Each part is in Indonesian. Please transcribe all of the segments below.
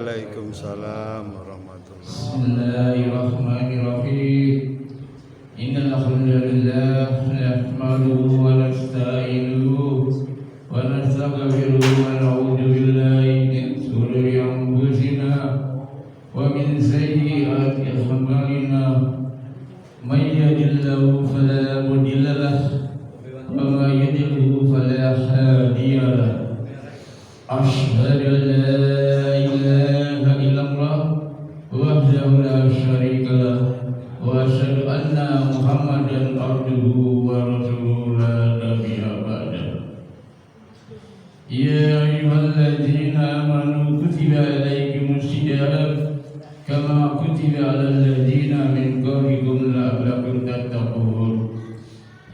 Waalaikumsalam warahmatullahi Bismillahirrahmanirrahim. Innal hamdalillah nahmaduhu wa nasta'inuhu wa nastaghfiruhu wa na'udzu billahi min shururi anfusina wa min sayyiati a'malina. May yahdihillahu fala mudilla lahu wa may yudlil fala hadiya lahu. Asyhadu an la ilaha illallah wahdahu la syarika lahu wa asyhadu anna Muhammadan abduhu wa rasuluhu la nabiyya ba'dahu. Ya ayyuhalladzina amanu kutiba alaikumus siyam kama kutiba alal ladzina min qablikum la'allakum tattaqun.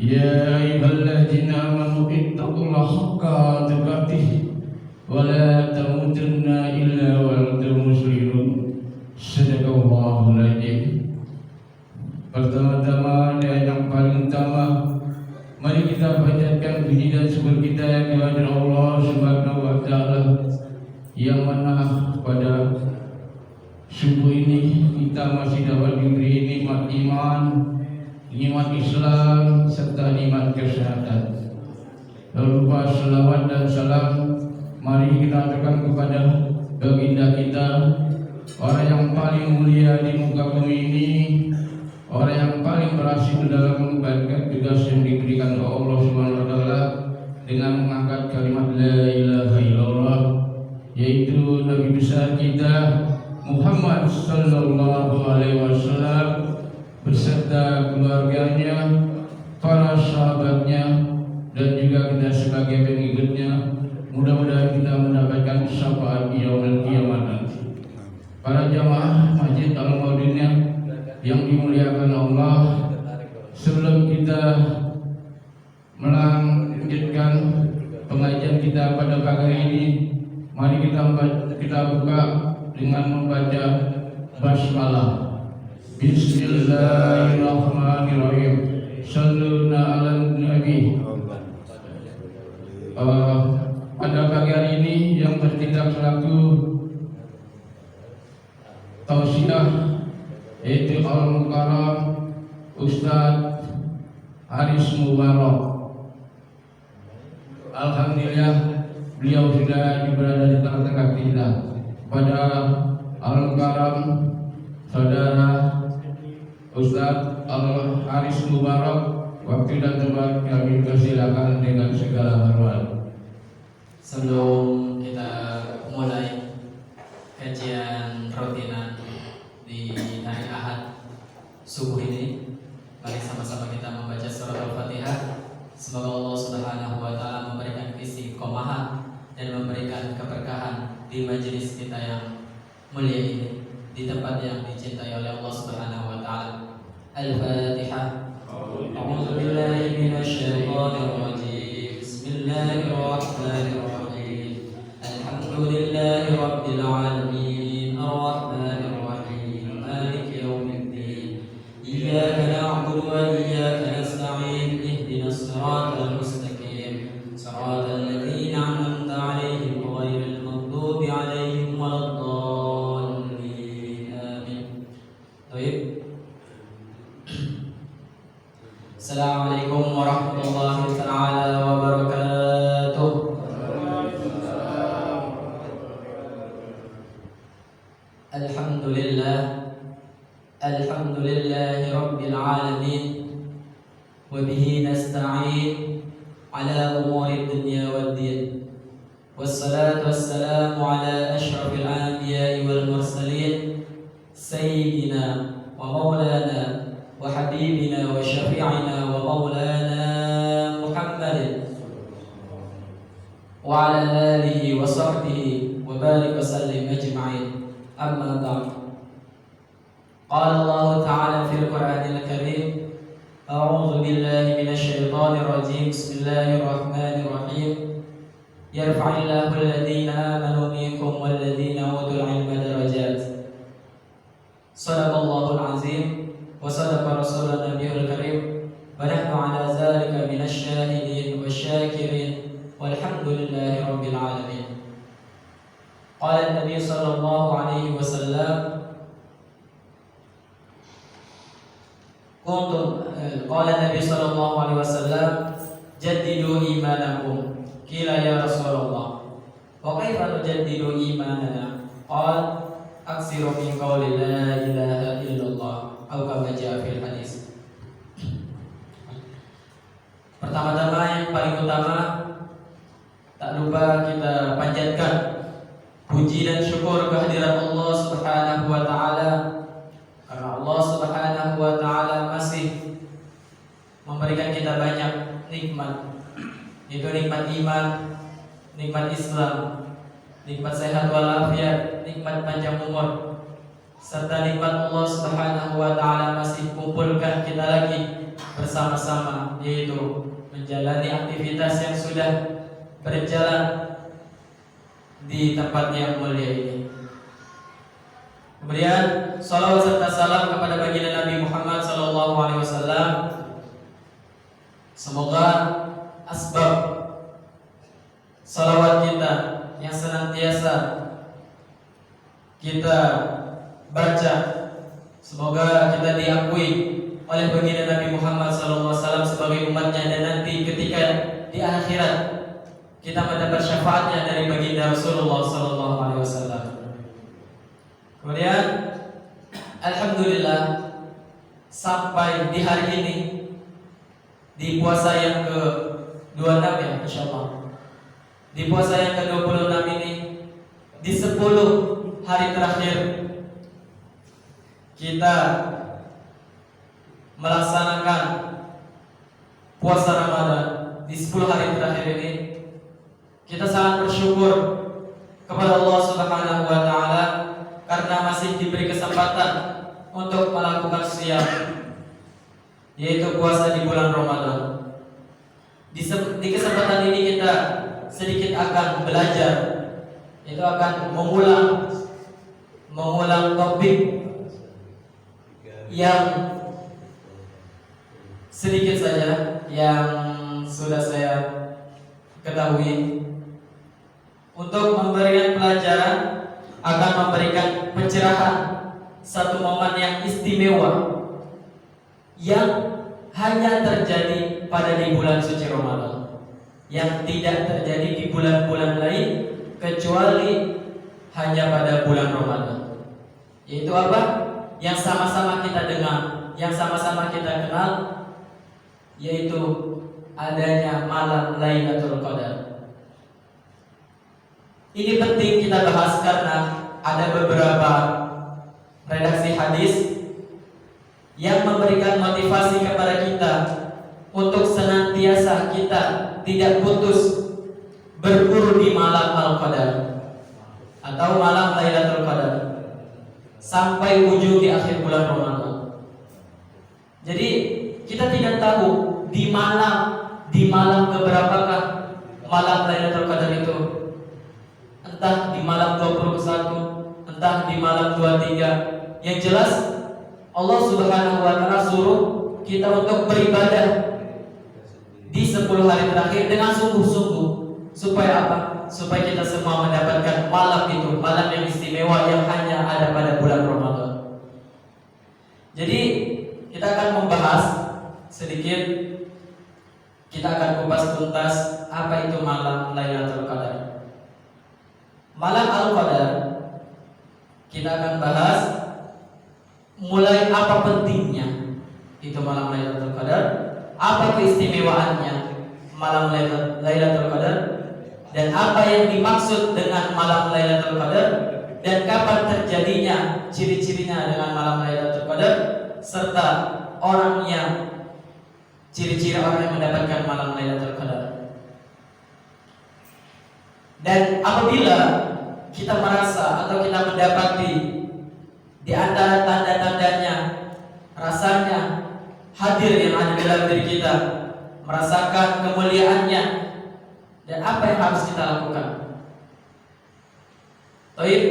Ya ayyuhalladzina amanu ittaqullaha haqqa tuqatih wa la tamutunna illa wa antum muslimun. Sadaqallahul adzim. Pertama-tama dan yang paling utama, mari kita panjatkan puji dan syukur kita kepada Allah Subhanahu wa taala yang mana pada subuh ini kita masih dapat diberi nikmat iman, nikmat Islam serta nikmat kesehatan. Lalu lupa selawat dan salam mari kita aturkan kepada baginda kita, orang yang paling mulia di muka bumi ini, orang yang paling berhasil dalam mengemban tugas yang diberikan oleh Allah Subhanahu wa taala dengan mengangkat kalimat la ilaha illallah, yaitu Nabi besar kita Muhammad sallallahu alaihi wasallam beserta keluarganya, para sahabatnya dan juga kita sebagai pengikutnya. Mudah-mudahan kita mendapatkan syafaat yaumil qiyamah nanti. Para jamaah Masjid Al-Madinah yang dimuliakan Allah, sebelum kita melanjutkan pengajian kita pada pagi ini, mari kita buka dengan membaca basmalah. Bismillahirrahmanirrahim. Shallu ala nabi. Pada pagi hari ini yang bertindak selaku tausiah yaitu Al-Mukarram Ustadz Haris Mubarak. Alhamdulillah beliau sudah berada di tengah-tengah kita. Pada Al-Mukarram saudara Ustadz Haris Mubarak, waktu dan tempat kami persilakan dengan segala hormat. Sebelum kita mulai kajian rutinan di hari Ahad subuh ini, mari sama-sama kita membaca surat Al-Fatihah. Semoga Allah Subhanahu wa taala memberikan istiqomah dan memberikan keberkahan di majelis kita yang mulia ini, di tempat yang dicintai oleh Allah Subhanahu wa taala. Al-Fatihah. A'udzu billahi minasy syaithanir rajim. Bismillahirrahmanirrahim. Alhamdulillahi rabbil alamin. Ar-rahmanir rahim. Maliki yaumiddin. Iyyaka na'budu wa iyyaka nasta'in. Ihdinas siratal mustaqim. Siratal ladzina an'amta 'alaihim ghairil maghdubi 'alaihim waladdallin. Amin. Baik. Assalamualaikum warahmatullahi taala wabarakatuh. Alhamdulillahi rabbil alamin wa bihi nasta'in ala umuri dunya waddin. Wassalatu wassalamu ala asyrafil anbiya'i wal mursalin sayyidina wa maulana wa habibina wa syafi'ina wa maulana Muhammadin wa ala alihi wa sahbihi wa barik wa sallim ajma'in. Amma ba'd. Qala Allah ta'ala fil Qur'anil Karim, a'udzu billahi minasy syaithanir rajim. Bismillahirrahmanirrahim. Yarfa'illahu alladhina amanu minkum walladhina utul 'ilma darajat. Shadaqallahul 'azim wa sadaqa rasulun nabiyul karim wa nahnu 'ala dzalika minasy syahidin wasyakirin walhamdulillahi rabbil alamin. Qala Nabi sallallahu alaihi wasallam Qala Nabi sallallahu alaihi wasallam jaddidu imanakum. Qila ya Rasulullah wa kaifa nujaddidu imanana? Qala aksiru min qawli la ilaha illallah atau kama jaa fil hadis. Pertama-tama yang paling utama, tak lupa kita panjatkan puji dan syukur kehadirat Allah Subhanahu wa taala, karena Allah Subhanahu wa taala masih memberikan kita banyak nikmat. Itu nikmat iman, nikmat Islam, nikmat sehat walafiat, nikmat panjang umur, serta nikmat Allah Subhanahu wa taala masih kumpulkan kita lagi bersama-sama, yaitu menjalani aktivitas yang sudah berjalan di tempat yang mulia ini. Kemudian salawat serta salam kepada baginda Nabi Muhammad sallallahu alaihi wasallam. Semoga asbab salawat kita yang senantiasa kita baca, semoga kita diakui oleh baginda Nabi Muhammad SAW sebagai umatnya, dan nanti ketika di akhirat kita mendapat syafaatnya dari baginda Rasulullah SAW. Kemudian alhamdulillah sampai di hari ini, di puasa yang ke-26 ya insyaallah, di puasa yang ke-26 ini, di 10 hari terakhir kita melaksanakan puasa Ramadan. Di 10 hari terakhir ini kita sangat bersyukur kepada Allah Subhanahu wa taala karena masih diberi kesempatan untuk melakukan siyam, yaitu puasa di bulan Ramadan. Di kesempatan ini kita sedikit akan belajar, itu akan mengulang topik yang sedikit saja yang sudah saya ketahui, untuk memberikan pelajaran, akan memberikan pencerahan satu momen yang istimewa yang hanya terjadi pada di bulan suci Ramadan, yang tidak terjadi di bulan-bulan lain kecuali hanya pada bulan Ramadan. Yaitu apa? Yang sama-sama kita dengar, yang sama-sama kita kenal, yaitu adanya malam Lailatul Qadar. Ini penting kita bahas karena ada beberapa redaksi hadis yang memberikan motivasi kepada kita untuk senantiasa kita tidak putus berburu di malam Al-Qadar atau malam Lailatul Qadar sampai ujung di akhir bulan Ramadan. Jadi kita tidak tahu di malam keberapakah malam Lailatul Qadar itu. Entah di malam 21, entah di malam 23. Yang jelas Allah Subhanahu wa taala suruh kita untuk beribadah di 10 hari terakhir dengan sungguh-sungguh. Supaya apa? Supaya kita semua mendapatkan malam itu, malam yang istimewa yang hanya ada pada bulan Ramadan. Jadi kita akan membahas sedikit, kita akan kupas tuntas apa itu malam Lailatul Qadar. Malam Al-Qadar kita akan bahas mulai apa pentingnya itu malam Lailatul Qadar, apa keistimewaannya malam Lailatul Qadar, dan apa yang dimaksud dengan malam Lailatul Qadar, dan kapan terjadinya, ciri-cirinya dengan malam Lailatul Qadar, serta ciri-ciri orang yang mendapatkan malam Lailatul Qadar. Dan apabila kita merasa atau kita mendapati di antara tanda-tandanya, rasanya hadir yang ada dalam diri kita, merasakan kemuliaannya, dan apa yang harus kita lakukan. Baik,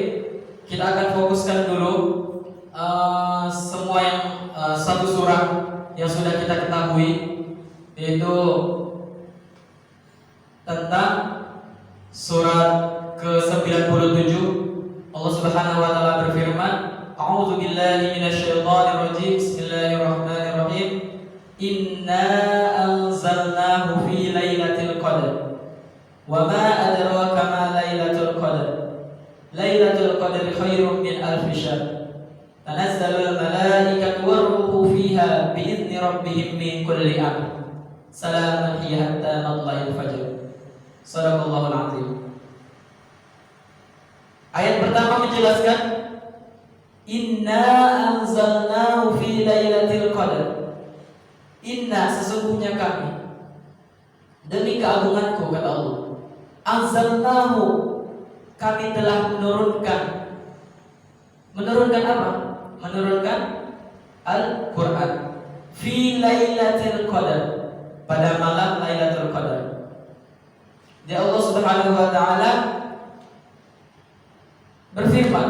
kita akan fokuskan dulu semua yang satu surah yang sudah kita ketahui, yaitu tentang surat ke-97 Subhanahu wa taala berfirman, A'udzu billahi minasyaitonir rajim. Bismillahirrahmanirrahim. Inna anzalnahu fi lailatul qadar. Wa ma adraka ma lailatul qadar. Lailatul qadri khairum min alfi syahr. Tanazzalul malaikatu war-ruhu fiha bi'izni rabbihim min kulli amr. Salamun hiya hatta matla'il fajr. Shadaqallahul azim. Ayat pertama menjelaskan Inna anzalnahu fi lailatul qadar. Inna, sesungguhnya kami, demi keagunganku, kata Allah, anzalnahu, kami telah menurunkan. Menurunkan apa? Menurunkan Al-Quran fi lailatul qadar, pada malam Lailatul Qadar. Di Allah Subhanahu wa taala berfirman,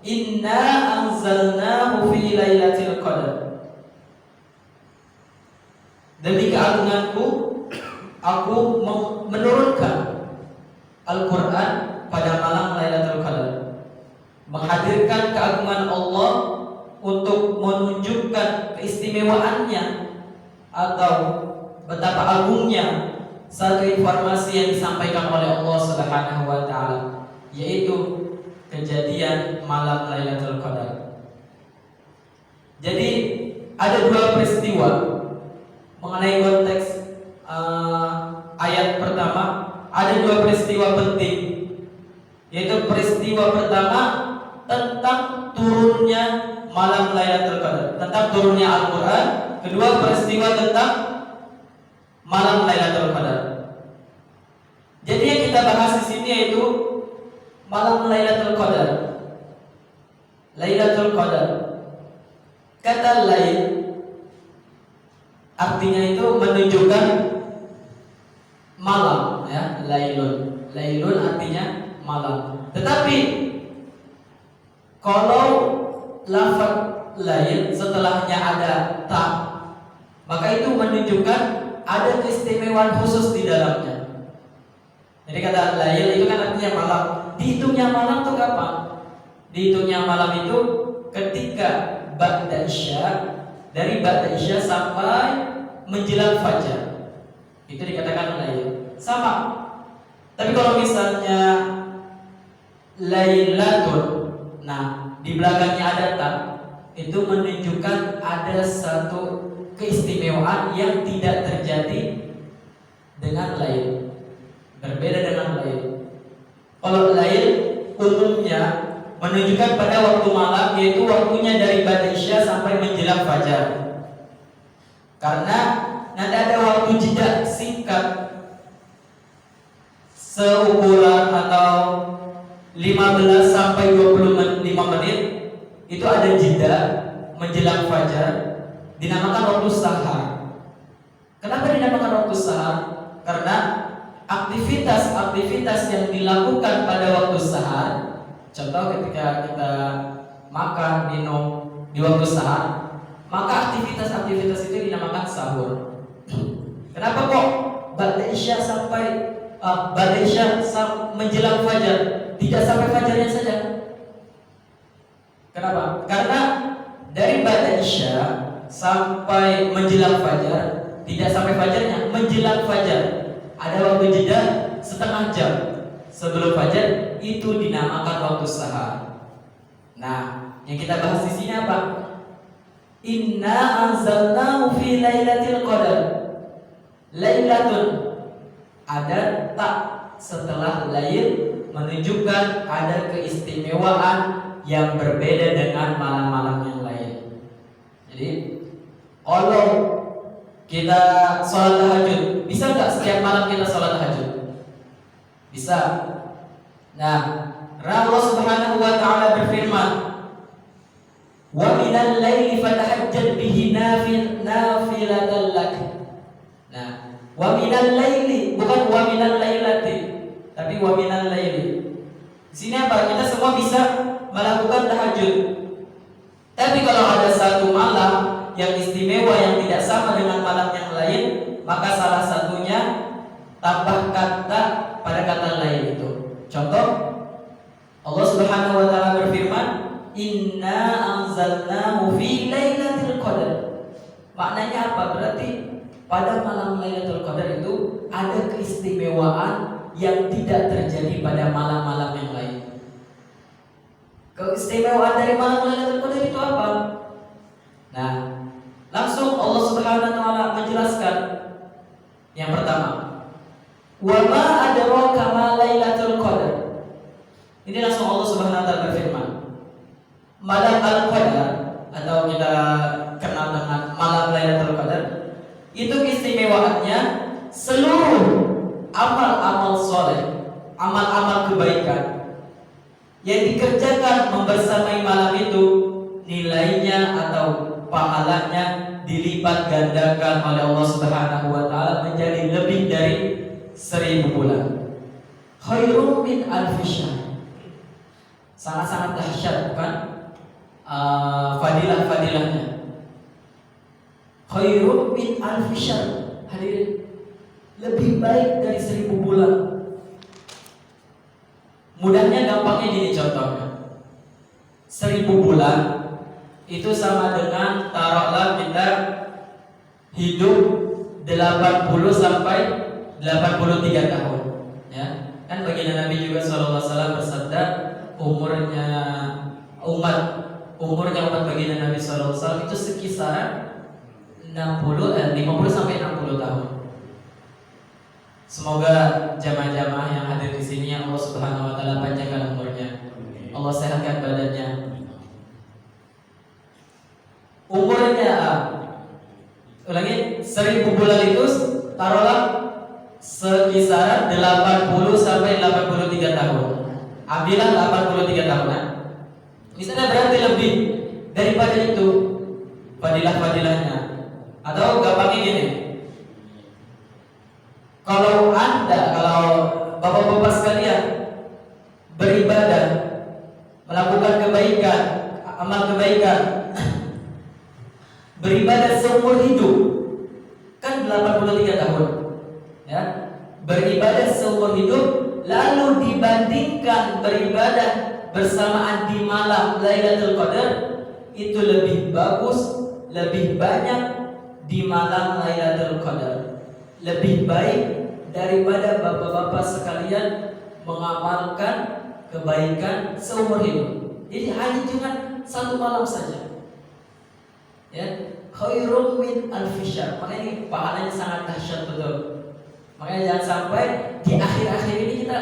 Inna anzalnahu fi lailatul qadar. Demi keagunganku, aku menurunkan Al-Quran pada malam Lailatul Qadar. Menghadirkan keagungan Allah untuk menunjukkan keistimewaannya atau betapa agungnya satu informasi yang disampaikan oleh Allah Subhanahu wa taala, yaitu kejadian malam Lailatul Qadar. Jadi ada dua peristiwa mengenai konteks ayat pertama. Ada dua peristiwa penting, yaitu peristiwa pertama tentang turunnya malam Lailatul Qadar, tentang turunnya Al-Quran. Kedua, peristiwa tentang malam Lailatul Qadar. Jadi yang kita bahas di sini yaitu malam Lailatul Qadar. Lailatul Qadar. Kata lail artinya itu menunjukkan malam, ya, lailun. Lailun artinya malam. Tetapi kalau lafaz lail setelahnya ada ta, maka itu menunjukkan ada keistimewaan khusus di dalamnya. Jadi kata lail itu kan artinya malam. Dihitungnya malam itu kapan? Dihitungnya malam itu ketika ba'da isya, dari ba'da isya sampai menjelang fajar. Itu dikatakan lail. Sama. Tapi kalau misalnya lailatun, nah di belakangnya ada ta, itu menunjukkan ada satu keistimewaan yang tidak terjadi dengan lail, berbeda dengan lail. Kalau lail umumnya menunjukkan pada waktu malam, yaitu waktunya dari ba'da isya sampai menjelang fajar. Karena nanti ada waktu jeda singkat seukuran atau 15 sampai 25 menit, itu ada jeda menjelang fajar, dinamakan waktu sahar. Kenapa dinamakan waktu sahar? Karena aktivitas yang dilakukan pada waktu sahar, contoh ketika kita makan, minum di waktu sahar, maka aktivitas itu dinamakan sahur. Kenapa kok ba'da isya sampai ba'da isya menjelang fajar, tidak sampai fajarnya saja? Kenapa? Karena dari ba'da isya sampai menjelang fajar, tidak sampai fajarnya, menjelang fajar ada waktu jeda setengah jam sebelum fajar, itu dinamakan waktu sahar. Nah, yang kita bahas di sini apa? Inna anzalnahu fi lailatul qadar. Lailatun, ada tak setelah lail, menunjukkan ada keistimewaan yang berbeda dengan malam-malam yang lain. Jadi kalau kita sholat tahajud, bisa nggak setiap malam kita sholat tahajud? Bisa. Nah, Allah Subhanahu wa taala berfirman, wa minal laili fatahajjad bihi nafilatan lak. Nah, wa minal laili, bukan wa minal lailati, tapi wa minal laili. Di sini apa? Kita semua bisa melakukan tahajud. Tapi kalau ada satu malam yang istimewa yang tidak sama dengan malam yang lain, maka salah satunya tambah kata pada kata lain itu. Contoh, Allah Subhanahu wa taala anzalnahu fi lailatul qadar. Maknanya apa? Berarti pada malam Lailatul Qadar itu ada keistimewaan yang tidak terjadi pada malam-malam yang lain. Keistimewaan dari malam Lailatul Qadar itu apa? Nah, langsung Allah Subhanahu wa taala menjelaskan. Yang pertama, wa ma adraka ma Lailatul Qadar. Ini langsung Allah Subhanahu wa taala berfirman. Malam Al-Qadar atau kita kenal dengan malam Lailatul Qadar, itu keistimewaannya seluruh amal-amal soleh, amal-amal kebaikan yang dikerjakan membersamai malam itu, nilainya atau pahalanya dilipat gandakan oleh Allah Subhanahu wa taala menjadi lebih dari 1000 bulan. Khairum min alfi syahr. Sangat-sangat dahsyat, bukan? Fadilah-fadilahnya. Khairum min alfi syahr. Hadirin, lebih baik dari 1000 bulan. Mudahnya, gampangnya gini contohnya. 1000 bulan itu sama dengan, taruhlah kita hidup 80 sampai 83 tahun, ya. Kan baginda Nabi juga sallallahu alaihi wasallam bersabda, umurnya umat baginda Nabi sallallahu alaihi wasallam itu sekitar 50 sampai 60 tahun. Semoga jamaah-jamaah yang hadir di sini Allah Subhanahu wa taala panjangkan umurnya. Allah sehatkan badannya. Umurnya ulangi, 1000 bulan itu taruhlah sekitar 80 sampai 83 tahun. Ambillah 83 tahun. Misalnya berarti lebih daripada itu fadilah-fadilahnya. Atau gampangnya gini, kalau bapak-bapak sekalian beribadah, melakukan kebaikan, amal kebaikan, beribadah seumur hidup, kan 83 tahun, ya. Beribadah seumur hidup, lalu dibandingkan beribadah bersamaan di malam Lailatul Qadar, itu lebih bagus, lebih banyak di malam Lailatul Qadar. Lebih baik daripada bapak-bapak sekalian mengamalkan kebaikan seumur hidup. Jadi hanya dengan satu malam saja, ya. Khairum min alfi syahr. Makanya ini pahalanya sangat dahsyat betul. Makanya jangan sampai di akhir-akhir ini kita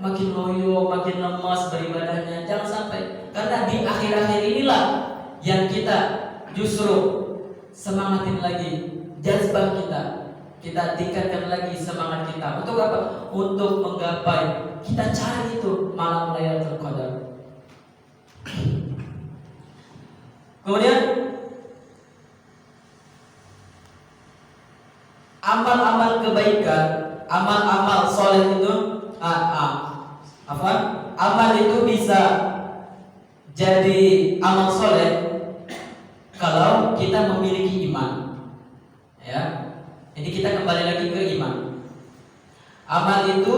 makin loyo, makin lemas beribadahnya. Jangan sampai, karena di akhir-akhir inilah yang kita justru semangatin lagi jazbah kita tingkatkan lagi semangat kita. Untuk apa? Untuk menggapai, kita cari itu malam Lailatul Qadar. Kemudian amal-amal kebaikan, amal-amal soleh itu amal itu bisa jadi amal soleh kalau kita memiliki iman, ya. Jadi kita kembali lagi ke iman. Amal itu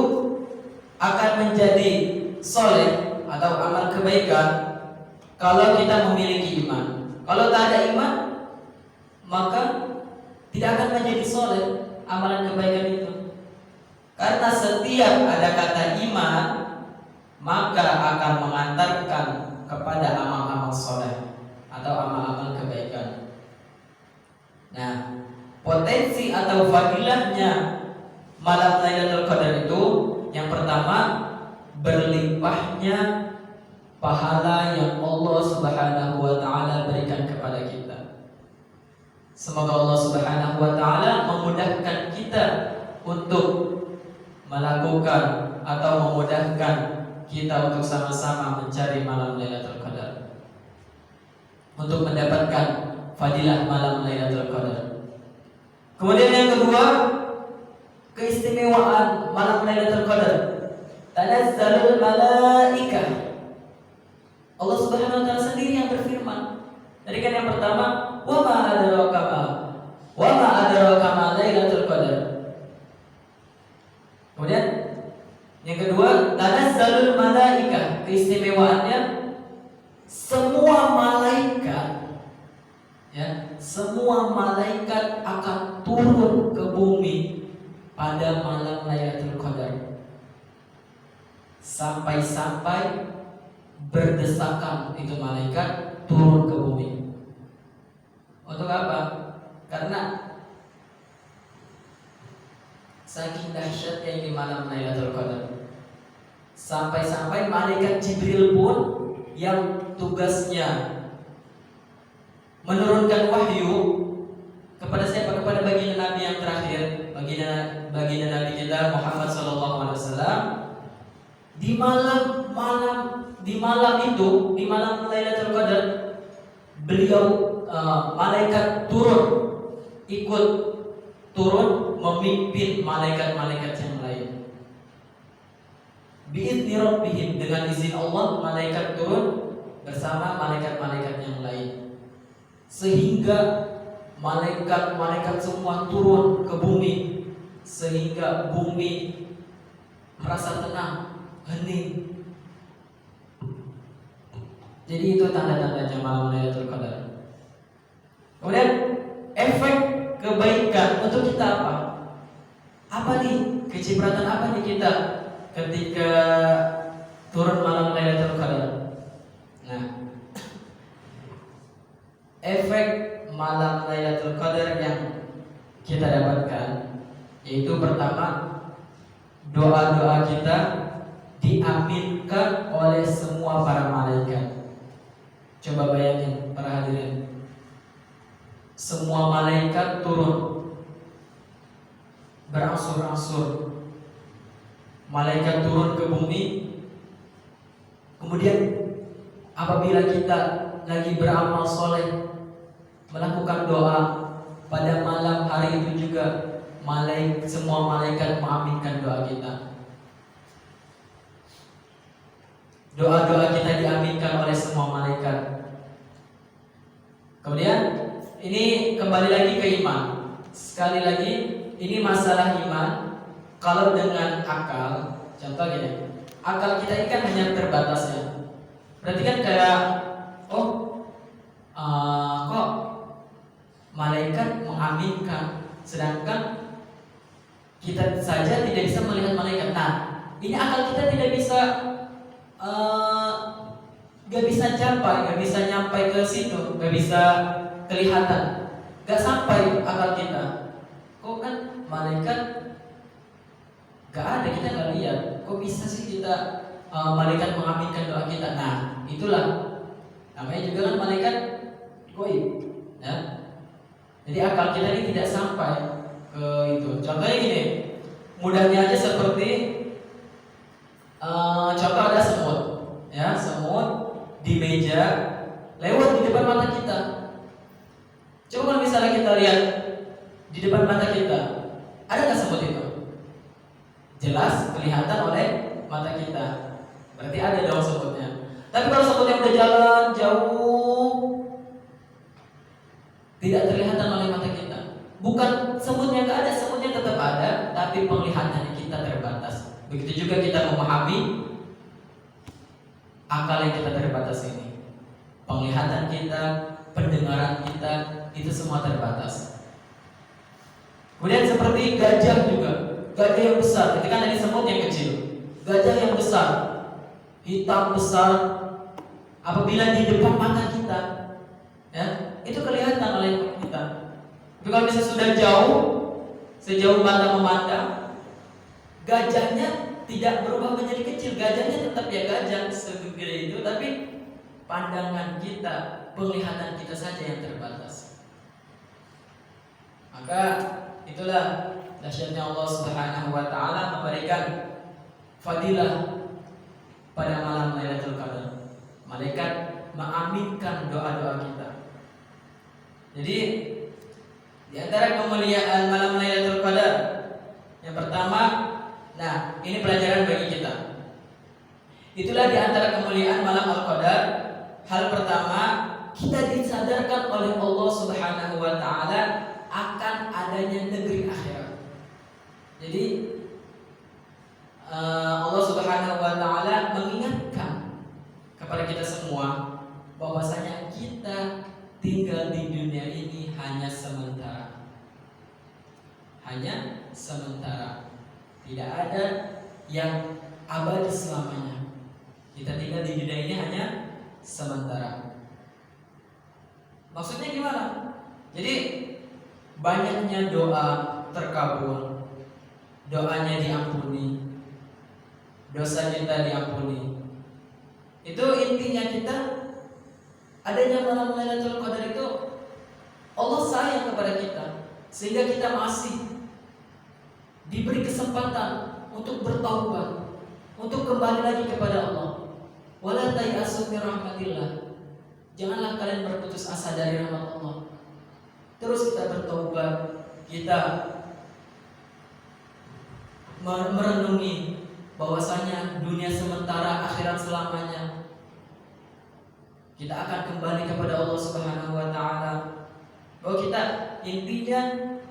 akan menjadi soleh atau amal kebaikan kalau kita memiliki iman. Kalau tak ada iman, maka tidak akan menjadi soleh amalan kebaikan itu. Karena setiap ada kata iman, maka akan mengantarkan kepada amal-amal soleh atau amal-amal kebaikan. Nah, potensi atau fadilahnya malam Lailatul Qadar itu, yang pertama, berlimpahnya pahala yang Allah Subhanahu wa taala berikan kepada kita. Semoga Allah Subhanahu wa taala memudahkan kita untuk melakukan atau memudahkan kita untuk sama-sama mencari malam Lailatul Qadar, untuk mendapatkan fadilah malam Lailatul Qadar. Kemudian yang kedua, keistimewaan malam Lailatul Qadar. Tanazzalul malaikah. Allah Subhanahu wa taala sendiri yang berfirman. Tadi kan yang pertama, wa ma adraka ma Lailatul Qadar. Kemudian yang kedua, tanazzalul malaikah. Keistimewaannya, semua malaikat semua malaikat akan turun ke bumi pada malam Lailatul Qadar. Sampai-sampai berdesakan itu malaikat turun ke bumi. Untuk apa? Karena saking dahsyatnya ini malam Lailatul Qadar. Sampai-sampai malaikat Jibril pun yang tugasnya menurunkan wahyu kepada siapa? Kepada baginda Nabi yang terakhir, baginda Nabi kita Muhammad SAW. Di malam itu, di malam Lailatul Qadar, beliau malaikat ikut turun memimpin malaikat-malaikat yang lain. Bi'izni rabbihim, dengan izin Allah malaikat turun bersama malaikat-malaikat yang lain. Sehingga malaikat-malaikat semua turun ke bumi, sehingga bumi merasa tenang, hening. Jadi itu tanda-tandanya malam Lailatul Qadar. Kemudian efek kebaikan untuk kita apa? Apa nih kecipratan apa nih kita ketika turun malam Lailatul Qadar? Nah, efek malam Lailatul Qadar yang kita dapatkan yaitu pertama, doa-doa kita diaminkan oleh semua para malaikat. Coba bayangin para hadirin, semua malaikat turun berangsur-angsur. Malaikat turun ke bumi. Kemudian apabila kita lagi beramal soleh, melakukan doa pada malam hari itu juga, semua malaikat mengaminkan doa kita. Doa-doa kita diaminkan oleh semua malaikat. Kemudian ini kembali lagi ke iman. Sekali lagi, ini masalah iman. Kalau dengan akal, contoh gini, akal kita ini kan hanya terbatas ya. Berarti kan kayak, kok malaikat mengaminkan, sedangkan kita saja tidak bisa melihat malaikat. Nah, ini akal kita tidak bisa, gak bisa nyampai ke situ, gak bisa kelihatan, gak sampai akal kita. Kok kan malaikat gak ada, kita gak lihat. Kok bisa sih kita malaikat mengaminkan doa kita? Nah, itulah namanya juga kan malaikat goib, ya. Jadi akal kita ini tidak sampai ke itu. Contohnya gini, mudahnya aja seperti contoh ada semut, ya, semut di meja lewat di depan mata kita. Coba kalau misalnya kita lihat di depan mata kita, ada nggak semut itu? Jelas kelihatan oleh mata kita, berarti ada dong semutnya. Tapi kalau semutnya udah jalan jauh, tidak terlihatan oleh mata kita. Bukan semutnya nggak ada, semutnya tetap ada, tapi penglihatannya kita terbatas. Begitu juga kita memahami akal yang kita terbatas ini. Penglihatan kita, pendengaran kita, itu semua terbatas. Kemudian seperti gajah juga, gajah yang besar, ketika tadi semut yang kecil, gajah yang besar, hitam besar, apabila di depan mata kita, ya, itu kelihatan oleh kita. Tapi kalau misalnya sudah jauh, sejauh mata memandang, gajahnya tidak berubah menjadi kecil, gajahnya tetap ya gajah segede itu, tapi pandangan kita, penglihatan kita saja yang terbatas. Maka itulah dahsyatnya Allah Subhanahu wa taala memberikan fadilah pada malam Lailatul Qadar. Malaikat mengaminkan doa-doa kita. Jadi di antara kemuliaan malam Lailatul Qadar yang pertama, nah ini pelajaran bagi kita. Itulah di antara kemuliaan malam Al-Qadar. Hal pertama, kita disadarkan oleh Allah Subhanahu wa taala akan adanya negeri akhirat. Jadi Allah Subhanahu wa taala mengingatkan kepada kita semua bahwasanya kita tinggal di dunia ini hanya sementara. Hanya sementara. Tidak ada yang abadi selamanya. Kita tinggal di dunia ini hanya sementara. Maksudnya gimana? Jadi banyaknya doa terkabul, doanya diampuni, dosa kita diampuni. Itu intinya kita adanya malam Lailatul Qadar itu Allah sayang kepada kita sehingga kita masih diberi kesempatan untuk bertaubat, untuk kembali lagi kepada Allah. Wala tayasu min rahmatillah. Janganlah kalian berputus asa dari rahmat Allah. Terus kita bertaubat, kita merenungi bahwasanya dunia sementara, akhirat selamanya. Kita akan kembali kepada Allah Subhanahu wa taala. Bahwa kita intinya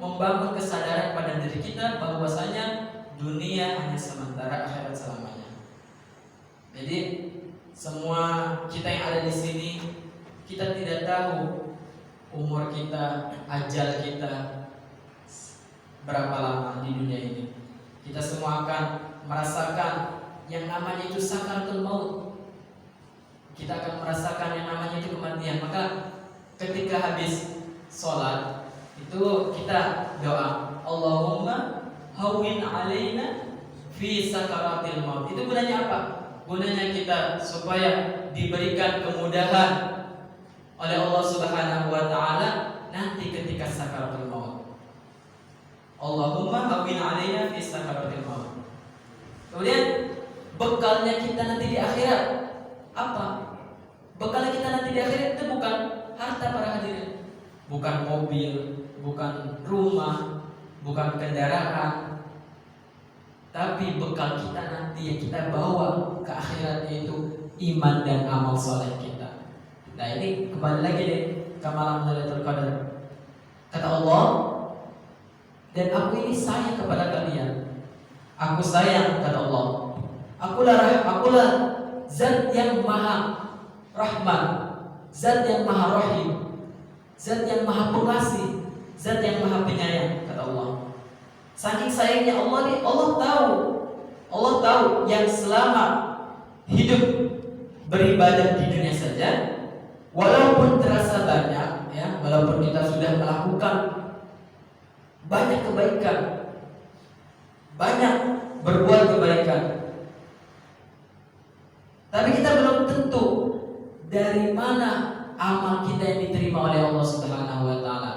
membangun kesadaran pada diri kita bahwasanya dunia hanya sementara, akhirat selamanya. Jadi semua kita yang ada di sini, kita tidak tahu umur kita, ajal kita berapa lama di dunia ini. Kita semua akan merasakan yang namanya itu sakaratul maut. Kita akan merasakan yang namanya itu kematian. Maka ketika habis sholat itu kita doa, Allahumma hawwin alaina fi sakaratil maut. Itu gunanya apa? Gunanya kita supaya diberikan kemudahan oleh Allah Subhanahu wa taala nanti ketika sakaratul maut. Allahumma hawwin alaina fi sakaratil maut. Kemudian bekalnya kita nanti di akhirat apa? Bekal kita nanti di akhirat itu bukan harta para hadirin, bukan mobil, bukan rumah, bukan kendaraan, tapi bekal kita nanti yang kita bawa ke akhirat yaitu iman dan amal soleh kita. Nah ini kembali lagi deh ke malam Lailatul Qadar. Kata Allah, dan aku ini sayang kepada kalian. Aku sayang, kata Allah. Akulah Zat yang maha Rahman, Zat yang maha Rahim, Zat yang maha pengasih, Zat yang maha penyayang, kata Allah. Saking sayangnya Allah nih, Allah tahu yang selama hidup beribadah di dunia saja, walaupun terasa banyak, ya, walaupun kita sudah melakukan banyak kebaikan, banyak berbuat kebaikan, tapi kita belum tentu dari mana amal kita yang diterima oleh Allah Subhanahu wa taala.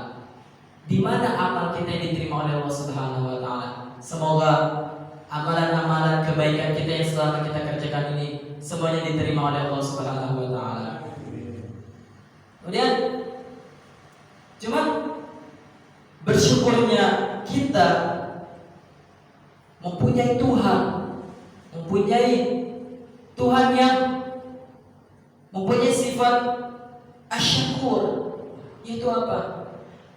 Di mana amal kita yang diterima oleh Allah Subhanahu wa taala. Semoga amalan-amalan kebaikan kita yang selama kita kerjakan ini semuanya diterima oleh Allah Subhanahu wa taala. Kemudian cuman bersyukurnya kita mempunyai Tuhan yang mempunyai sifat asyakur, yaitu apa?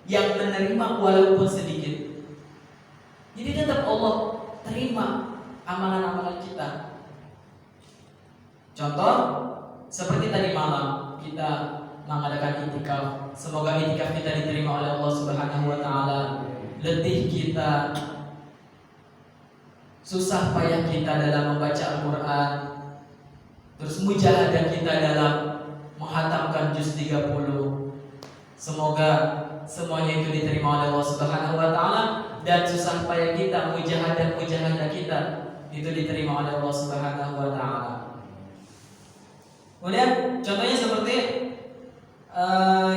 Yang menerima walaupun sedikit. Jadi tetap Allah terima amalan-amalan kita. Contoh seperti tadi malam kita mengadakan itikaf. Semoga itikaf kita diterima oleh Allah Subhanahu wa taala. Letih kita, susah payah kita dalam membaca Al-Qur'an, terus mujahadah kita dalam menghatamkan juz 30. Semoga semuanya itu diterima oleh Allah Subhanahu wa taala dan susah payah kita, mujahadah kita itu diterima oleh Allah Subhanahu wa taala. Kemudian contohnya seperti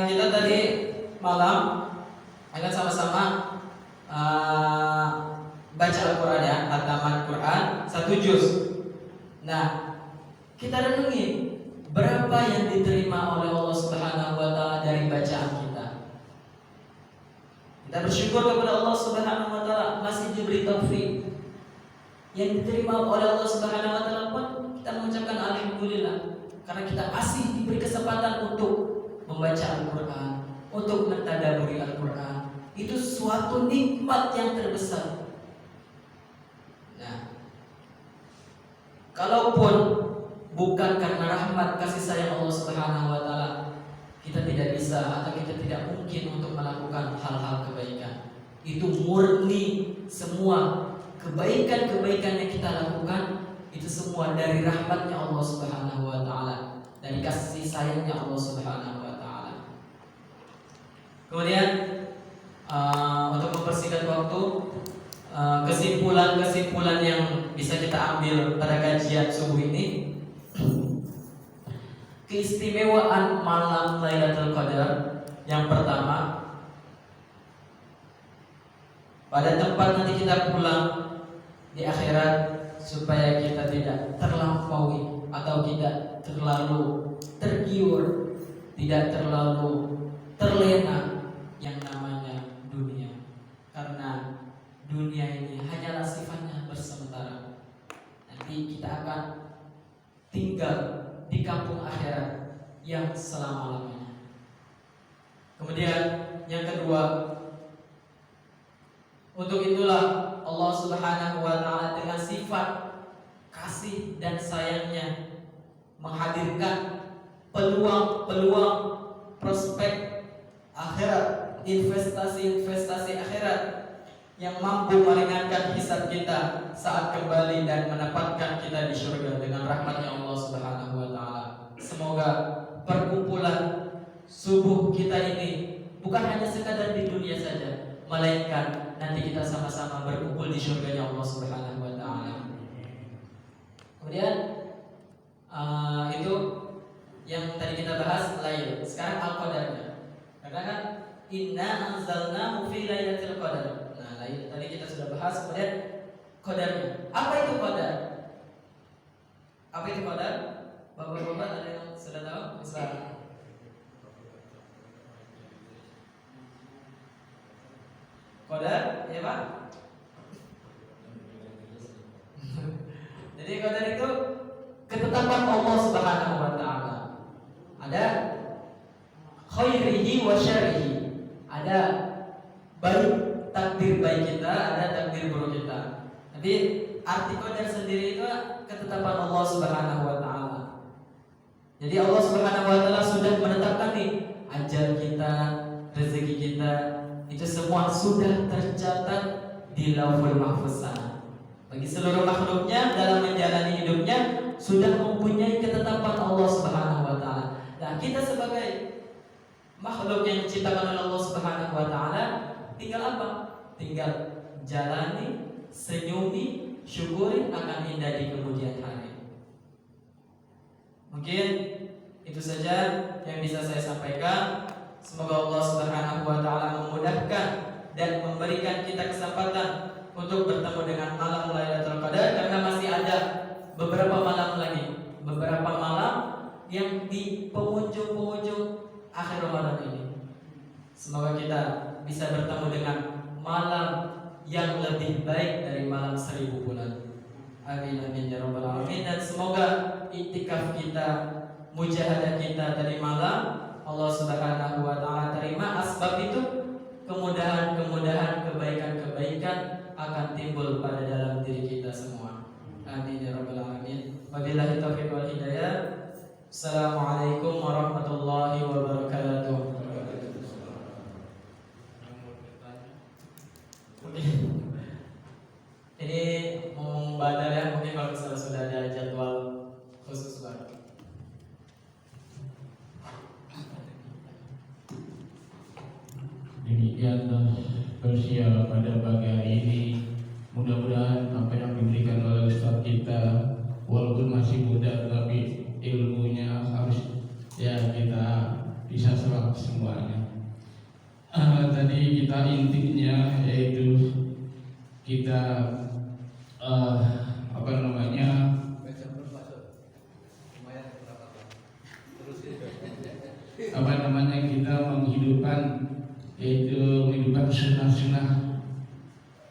kita tadi malam akan sama-sama baca Al-Qur'an, ya, khataman Quran 1 juz. Nah, kita renungi berapa yang diterima oleh Allah Subhanahu wa taala dari bacaan kita. Kita bersyukur kepada Allah Subhanahu wa taala masih diberi taufik. Yang diterima oleh Allah Subhanahu wa taala pun kita mengucapkan alhamdulillah karena kita masih diberi kesempatan untuk membaca Al-Qur'an, untuk mentadaburi Al-Qur'an. Itu suatu nikmat yang terbesar. Nah, kalaupun bukan karena rahmat kasih sayang Allah Subhanahu wa taala, kita tidak bisa atau kita tidak mungkin untuk melakukan hal-hal kebaikan. Itu murni semua kebaikan-kebaikan yang kita lakukan itu semua dari rahmatnya Allah Subhanahu wa taala, dari kasih sayangnya Allah Subhanahu wa taala. Kemudian untuk mempersingkat waktu, kesimpulan-kesimpulan yang bisa kita ambil pada kajian subuh ini, keistimewaan malam Lailatul Qadar yang pertama, pada tempat nanti kita pulang di akhirat, supaya kita tidak terlampaui atau tidak terlalu tergiur, tidak terlalu terlena yang namanya dunia. Karena dunia ini hanyalah sifatnya bersementara. Nanti kita akan tinggal di kampung akhirat yang selama-lamanya. Kemudian yang kedua, untuk itulah Allah Subhanahu wa taala dengan sifat kasih dan sayangnya menghadirkan peluang-peluang prospek akhirat, investasi-investasi akhirat yang mampu meringankan hisab kita saat kembali dan menempatkan kita di surga dengan rahmatnya Allah Subhanahu wa taala. Semoga perkumpulan subuh kita ini bukan hanya sekadar di dunia saja, melainkan nanti kita sama-sama berkumpul di surganya Allah Subhanahu wa taala. Kemudian itu yang tadi kita bahas lail. Sekarang al-qadarnya. Karena kan inna anzalnahu fi lailatul qadar. Nah, lail tadi kita sudah bahas. Kemudian qadarnya. Apa itu qadar? Apa itu qadar? Bapak-bapak ada yang sudah tahu? Bisa. Qadar, ya Pak? Jadi qadar itu ketetapan Allah Subhanahu wa taala. Ada khairihi wa syarrihi. Ada baik, takdir baik kita, ada takdir buruk kita. Tapi arti qadar sendiri itu ketetapan Allah Subhanahu wa taala. Jadi Allah Subhanahu wa taala sudah menetapkan nih ajal kita, rezeki kita, itu semua sudah tercatat di Lauhul Mahfuz sana. Bagi seluruh makhluknya dalam menjalani hidupnya sudah mempunyai ketetapan Allah Subhanahu wa taala. Nah, kita sebagai makhluk yang diciptakan oleh Allah Subhanahu wa taala tinggal apa? Tinggal jalani, senyumi, syukuri akan indah di kemudian hari. Mungkin itu saja yang bisa saya sampaikan. Semoga Allah Subhanahu wa taala memudahkan dan memberikan kita kesempatan untuk bertemu dengan malam Lailatul Qadar, karena masih ada beberapa malam lagi, beberapa malam yang di penghujung akhir Ramadan ini. Semoga kita bisa bertemu dengan malam yang lebih baik dari malam 1000 bulan. Amin amin ya rabbal alamin. Dan semoga iktikaf kita, mujahadah kita tadi malam Allah Subhanahu wa taala terima. Asbab itu kemudahan-kemudahan, kebaikan-kebaikan akan timbul pada dalam diri kita semua. Amin ya rabbal alamin. Wabillahi taufiq wal hidayah. Assalamualaikum warahmatullahi wabarakatuh. Ini mau badar ya, mungkin kalau misalnya sudah ada jadwal khusus baru. Demikianlah persiapan pada pagi hari ini. Mudah-mudahan apa yang diberikan oleh Ustaz kita, walaupun masih muda, tapi ilmunya harus ya kita bisa serap semuanya. Tadi kita intinya yaitu kita kita menghidupkan, yaitu menghidupkan sunnah-sunnah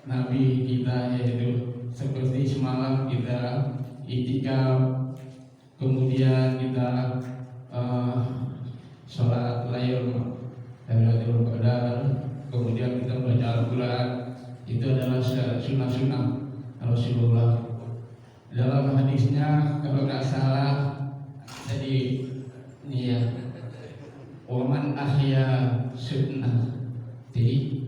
Nabi kita, yaitu seperti semalam kita i'tikaf, kemudian kita sholat Lailatul Qadar, kemudian kita baca Al-Quran. Itu adalah sunnah-sunnah Rasulullah. Dalam hadisnya kalau nggak salah, jadi ini ya, man ahya sunnati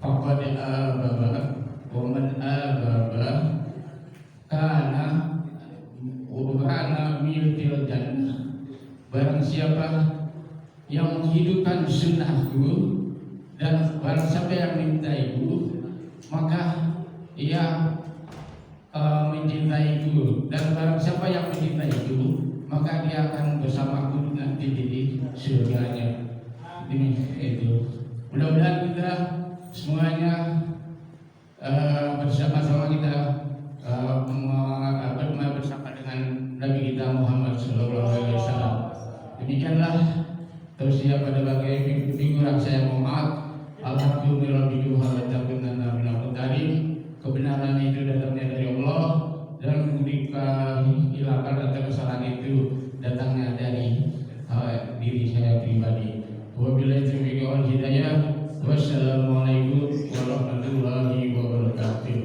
faqad ababa wa man ababa kana milkil jannah. Barang siapa yang menghidupkan sunnahku dan barang siapa yang mencintaiku, maka ia mencintaiku, dan barang siapa yang mencintaiku, maka dia akan bersamaku nanti di surganya. Ini itu. Mudah-mudahan kita semuanya bersama-sama kita bersama dengan Nabi kita Muhammad Sallallahu Alaihi Wasallam. Demikianlah tausiah pada bagai kurang saya mohon maaf. Alhamdulillah kebenaran itu datangnya dari Allah, dan kehilapan atau kesalahan itu datangnya dari diri saya pribadi. Wabillahi taufiq wal hidayah. Wassalamualaikum warahmatullahi wabarakatuh.